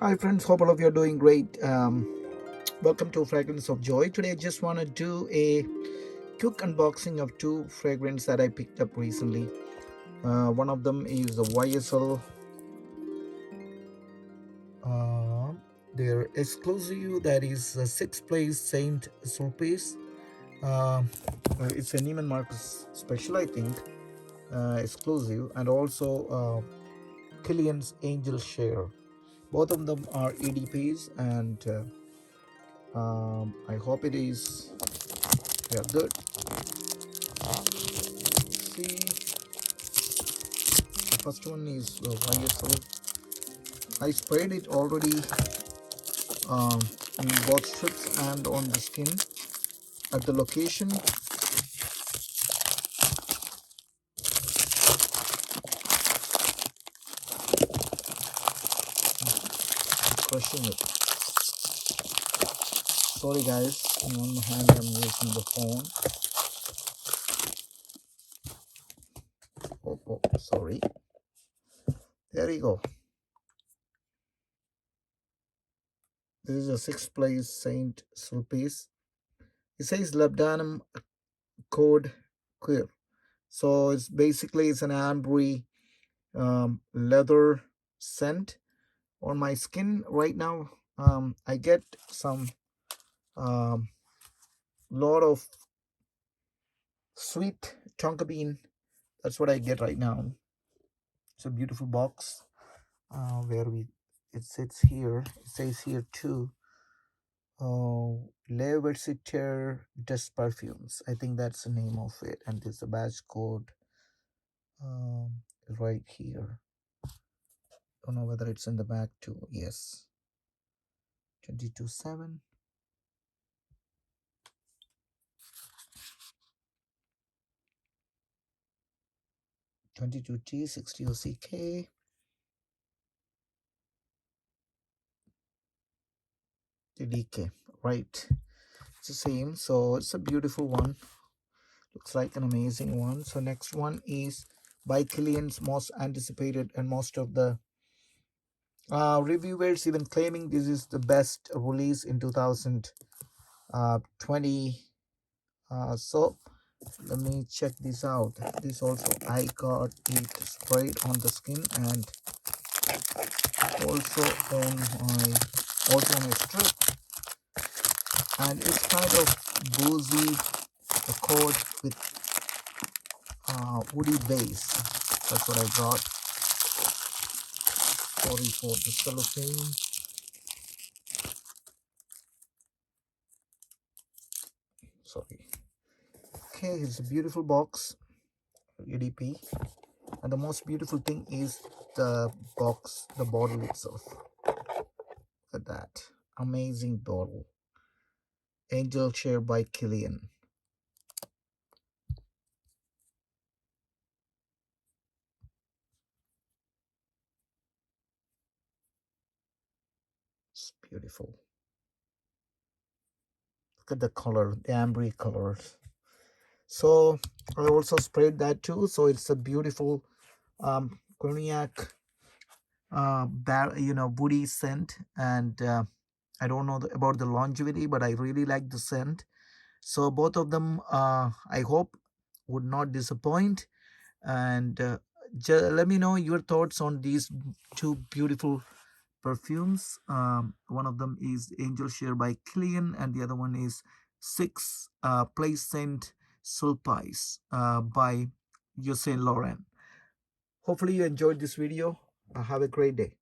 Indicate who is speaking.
Speaker 1: Hi friends, hope all of you are doing great. Welcome to Fragrance of Joy. Today I just want to do a quick unboxing of two fragrances that I picked up recently. One of them is the YSL, uh, their exclusive, that is a sixth place Saint Sulpice. Uh, it's a Neiman Marcus special, I think, exclusive, and also Killian's Angel Share. Both of them are EDPs, and I hope it is. Yeah, good. See, the first one is YSL. I sprayed it already um, in both strips and on the skin at the location. Crushing it. Sorry guys, in one hand I'm using the phone. Oh, sorry. There you go. This is a sixth place Saint Sulpice. It says Labdanum Code Queer. So it's an ambery leather scent on my skin right now. I get some lot of sweet tonka bean. That's what I get right now. It's a beautiful box where it sits here. It says here too. Le Versiter des Perfumes. I think that's the name of it, and there's a badge code um, right here. Don't know whether it's in the back too. Yes, 22.7. 22T 60 OCK. The DK. Right. It's the same. So it's a beautiful one. Looks like an amazing one. So next one is by Killian's, most anticipated, and most of the reviewers even claiming this is the best release in 2020. So let me check this out. This also I got it sprayed on the skin and also on my strip, and it's kind of boozy accord with woody base. That's what I got. Sorry for the cellophane. Sorry. Okay, it's a beautiful box, EDP, and the most beautiful thing is the box, the bottle itself. Look at that amazing bottle. Angel Share by Killian. It's beautiful. Look at the color, the ambery colors. So I also sprayed that too. So it's a beautiful cognac woody scent, and I don't know about the longevity, but I really like the scent. So both of them, I hope, would not disappoint. And let me know your thoughts on these two beautiful perfumes. One of them is Angel Share by Killian, and the other one is Six Place Saint Sulpice by Yves Saint Laurent. Hopefully you enjoyed this video. Have a great day.